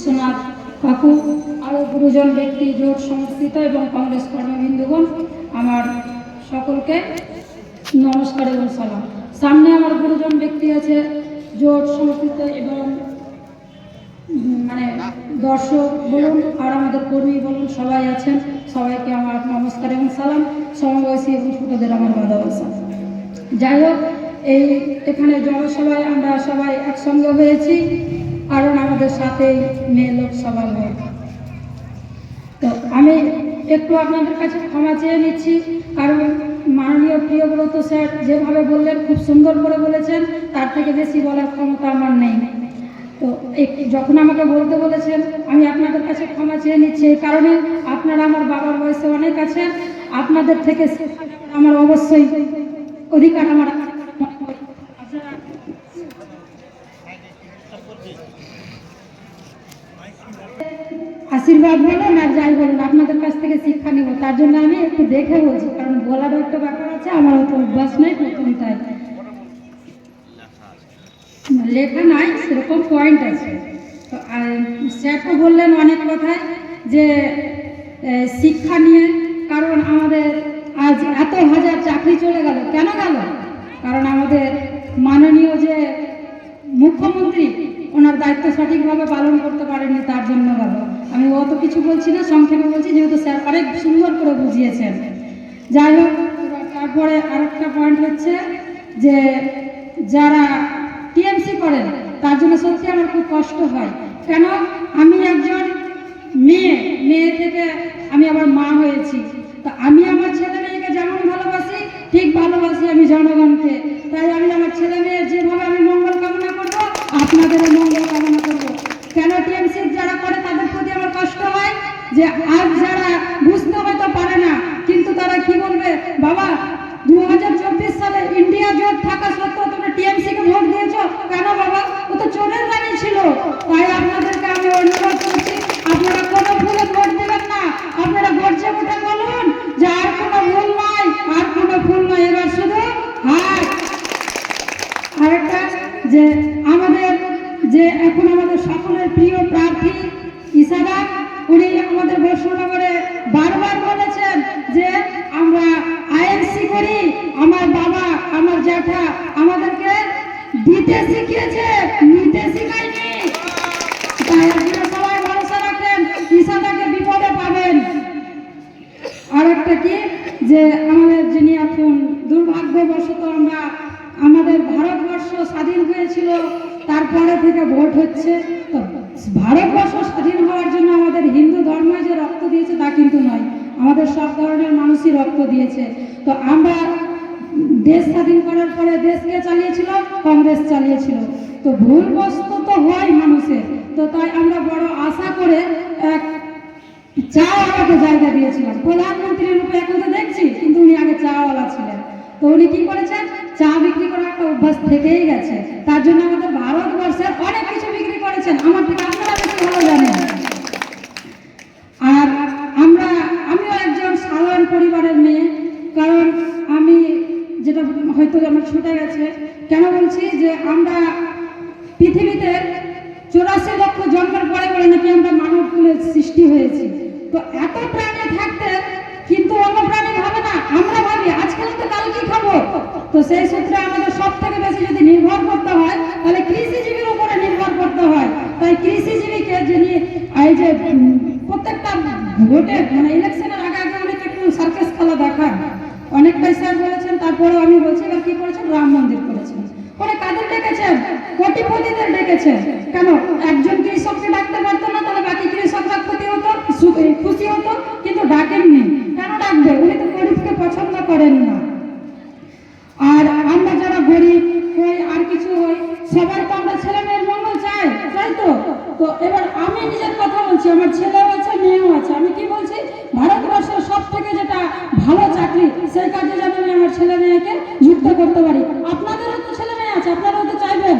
বিশ্বনাথ কাকু আরও গুরুজন ব্যক্তি জোট সংস্থিত এবং কংগ্রেস কর্মবৃন্দগণ, আমার সকলকে নমস্কার এবং সালাম। সামনে আমার গুরুজন ব্যক্তি আছে জোট সংস্থিত এবং দর্শক বলুন আর আমাদের কর্মী বলুন সবাই আছেন, সবাইকে আমার নমস্কার এবং সালাম। সমবয়সী এবং ছোটদের আমার ভালোবাসা। যাই হোক, এখানে জনসভায় আমরা সবাই একসঙ্গে হয়েছি কারণ আমাদের সাথেই মেয়ে লোকসভা ভোট। তো আমি একটু আপনাদের কাছে ক্ষমা চেয়ে নিচ্ছি, কারণ মাননীয় প্রিয়ব্রত স্যার যেভাবে বললেন খুব সুন্দর করে বলেছেন, তার থেকে বেশি বলার ক্ষমতা আমার নেই। তো যখন আমাকে বলতে বলেছেন আমি আপনাদের কাছে ক্ষমা চেয়ে নিচ্ছি, এই কারণে আপনারা আমার বাবার বয়সে অনেক আছেন, আপনাদের থেকে আমার অবশ্যই অধিকার আমার আশীর্বাদ বলুন আর যাই বলুন, আপনাদের কাছ থেকে শিক্ষা নিব। তার জন্য আমি একটু দেখে বলছি, কারণ বলারও একটা ব্যাপার আছে, আমার তো অভ্যাস নেই প্রথম, তাই লেখা নাই, সেরকম পয়েন্ট আছে। তো স্যার তো বললেন অনেক কথায় যে শিক্ষা নিয়ে, কারণ আমাদের আজ এত হাজার চাকরি চলে গেল, কেন গেল? কারণ আমাদের মাননীয় যে মুখ্যমন্ত্রী ওনার দায়িত্ব সঠিকভাবে পালন করতে পারেননি, তার জন্য গেল। আমি অত কিছু বলছি না, সংক্ষেপে বলছি, যেহেতু স্যার অনেক সুন্দর করে বুঝিয়েছেন। যাই হোক, তারপরে আরেকটা পয়েন্ট হচ্ছে যে যারা টিএমসি করেন তার জন্য সত্যি আমার খুব কষ্ট হয়। কেন? আমি একজন মেয়ে থেকে আমি আবার মা হয়েছি, তো আমি আমার ছেলে মেয়েকে যেমন ভালোবাসি ঠিক ভালোবাসি আমি জনগণকে। তাই আমি আমার ছেলে মেয়ের যেভাবে আমি মঙ্গল কামনা করবো, আপনাদেরও মঙ্গল কামনা করবো। কেন টিএমসি যারা করে তাদের প্রতি আমার কষ্ট হয় যে আজ যারা বুঝতে হয়তো পারে না, কিন্তু তারা কি বলবে, বাবা 2024 সালে ইন্ডিয়া জোট থাকা সত্ত্বেও তোমরা টিএমসি কে ভোট দিয়েছো কেন? বাবা, ও তো চোরের রানী ছিল। তাই আপনাদেরকে আমি অনুরোধ করছি, আপনারা কোনো ভুলে ভোট দেবেন না, আপনারা গর্জে উঠে বলুন যে আর কোনো ভুল নয়, আর কোনো ভুল নয়, এবার শুধু হাত। আরেকটা যে আমাদের যে এখন আমাদের সকলের প্রিয় প্রার্থী ইসারা, উনি আমাদের বৈষ্ণবনগরে বারবার বলেছেন যে আমরা আইএনসি করি। আমার বাবা আমার জ্যাঠা আমাদেরকে দিতে শিখিয়েছে, নিতে শিখায়নি। তাই আপনারা সবাই ভরসা রাখেন, ইসারাকে বিপদে পাবেন। আর একটা কি যে আমাদের যিনি এখন দুর্ভাগ্যবশত আমরা আমাদের ভারতবর্ষ স্বাধীন হয়েছিল তারপরে থেকে ভোট হচ্ছে, তো ভারতবর্ষ স্বাধীন হওয়ার জন্য আমাদের হিন্দু ধর্ম যে রক্ত দিয়েছে তা কিন্তু নয়, আমাদের সব ধরনের মানুষই রক্ত দিয়েছে। তো আমরা দেশ স্বাধীন করার পরে দেশকে চালিয়েছিল কংগ্রেস চালিয়েছিল, তো ভুলবশত তো হয় মানুষের। তো তাই আমরা বড় আশা করে এক চাওয়ালাকে জায়গা দিয়েছিলাম প্রধানমন্ত্রী রূপে, এখন তো দেখছি, কিন্তু উনি আগে চাওয়ালা ছিলেন। তো উনি কি করেছেন, চা বিক্রি করার একটা অভ্যাস থেকেই গেছে, তার জন্য আমাদের ভারতবর্ষের অনেক কিছু বিক্রি করেছেন, আমার থেকে আপনারা বেশি ভালো জানেন। আর আমিও একজন সাধারণ পরিবারের মেয়ে, কারণ আমি যেটা হয়তো আমার ছুটে গেছে, কেন বলছি যে আমরা পৃথিবীতে 84 লক্ষ জন্মের পরে পরে নাকি আমরা মানব কুলের সৃষ্টি হয়েছি। তো এত প্রাণী থাকতে কিন্তু অন্য প্রাণী ভাবে না, আমরা ভাবি আজকাল তো কাল কি খাবো। তো সেই সূত্রে আমাদের সব থেকে বেশি যদি নির্ভর করতে হয় তাহলে কৃষিজীবীর উপরে নির্ভর করতে হয়। তাই কৃষিজীবীকে যিনি এই যে প্রত্যেকটা ভোটে ইলেকশনের আগে আগে অনেক একটু সার্কাস খেলা দেখান, অনেকটাই স্যার বলেছেন। তারপরেও আমি বলছি, এবার কি করেছেন, রাম মন্দির করেছেন। পরে কাদের ডেকেছেন? কোটিপতিদের ডেকেছেন। কেন? একজন কৃষককে ডাকতে পারতো না, তাহলে বাকি কৃষকরা ক্ষতি হতো, খুশি হতো, কিন্তু ডাকেননি। কেন ডাকবে? উনি তো গরিবকে পছন্দ করেন না। আর আমরা যারা গরিব হই আর কিছু হই, সবাই তো আমরা ছেলে মেয়ের মঙ্গল চাই, তাই তো? তো এবার আমি নিজের কথা বলছি, আমার ছেলেও আছে মেয়েও আছে। আমি কি বলছি, ভারতবর্ষের সব থেকে যেটা ভালো চাকরি, সেই কাজে যেন আমি আমার ছেলে মেয়েকে যুক্ত করতে পারি। আপনাদেরও তো ছেলে মেয়ে আছে, আপনারাও তো চাইবেন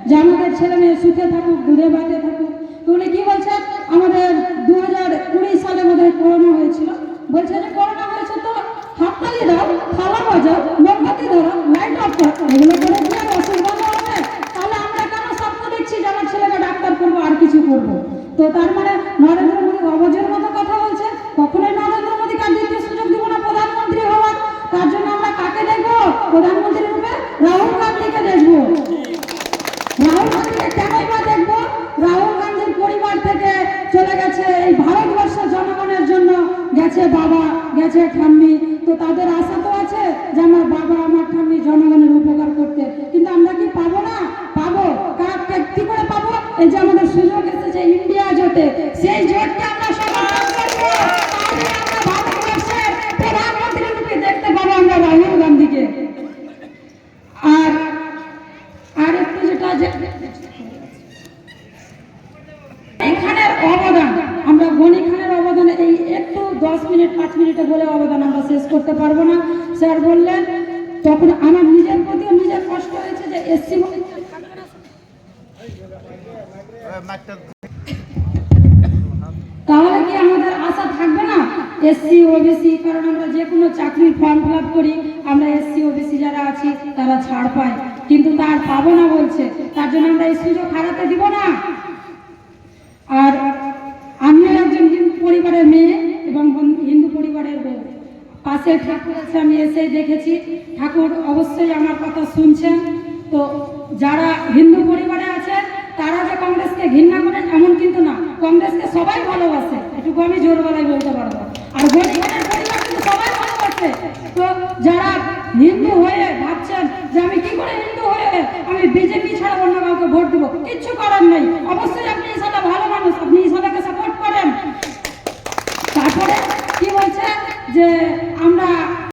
যে আমাদের ছেলে মেয়ে সুখে থাকুক, দুধে ভাতে থাকুক। তো উনি কি বলছেন, আমাদের 2020 সালে বোধহয় করোনা হয়েছিল, বলছে যে করোনা হয়েছে তো হাততালি দাও, থালা বাজাও, মোমবাতি ধরো, লাইট অফ করো, এগুলো করে কি আর অসুবিধা হবে? তাহলে আমরা কেন স্বপ্ন দেখছি যে আমার ছেলেকে ডাক্তার করবো আর কিছু করবো? তো তো তার মানে নরেন্দ্র মোদী অবজের মতো কথা বলছে। কখনোই নরেন্দ্র মোদীকে আর দ্বিতীয় সুযোগ দিব না প্রধানমন্ত্রী হওয়ার। তার জন্য আমরা কাকে দেখবো প্রধানমন্ত্রী রূপে? রাহুল গান্ধীকে দেখবো। রাহুল গান্ধীকে কেনই বা দেখবো? রাহুল গান্ধীর পরিবার থেকে চলে গেছে এই ভারতবর্ষের জনগণের জন্য, গেছে বাবা, গেছে ঠাম্মি। তো তাদের আশা তো আছে যে আমার বাবা আমার ঠাম্মি জনগণের উপকার করতে, কিন্তু আমরা কি পাবো না? পাবো। কি করে পাবো? এই যে আমাদের সুযোগ এসেছে ইন্ডিয়া জোটে, সেই জোটকে আমরা সমর্থন করবো। তাহলে আমরা ভারতবর্ষের প্রধানমন্ত্রী রূপে দেখতে পাবো আমরা রাহুল গান্ধীকে। আর আর একটু যেটা এখানের অবদান, আমরা গনি খানের অবদানে এই একটু 10 মিনিট 5 মিনিটে বলে অবদান আমরা শেষ করতে পারবো না। স্যার বললেন, তখন আমার নিজের প্রতিও নিজের কষ্ট হয়েছে যে এসসি তাহলে কি আমাদের আশা থাকবে না এসসি ওবিসি? কারণ আমরা যে কোনো চাকরির ফর্ম ফিল আপ করি, আমরা এসসি ওবিসি যারা আছি তারা ছাড় পাই, কিন্তু তার পাবো না বলছে। তার জন্য আমরা এই সুযোগ হারাতে দিব না। আর আমিও একজন হিন্দু পরিবারের মেয়ে এবং হিন্দু পরিবারের বউ। পাশে ঠাকুর আছে, আমি এসে দেখেছি ঠাকুর অবশ্যই আমার কথা শুনছেন। তো যারা হিন্দু পরিবারে আছেন তারা যে কংগ্রেসকে ঘৃণা করেন এমন কিন্তু না, কংগ্রেসকে সবাই ভালোবাসে, এটুকু আমি জোর গলায় বলতে পারবো। আর গরিবের পরিবার কিন্তু সবাই ভালোবাসে। তো যারা হিন্দু হয়ে ভাবছেন যে আমি কি করে হিন্দু হয়ে আমি বিজেপি ছাড়া অন্য কাউকে ভোট দেবো, কিচ্ছু করার নেই। অবশ্যই আপনি ইসালা ভালো মানুষ, আপনি ইসালাকে সাপোর্ট করেন। তারপরে কি বলছে যে আমরা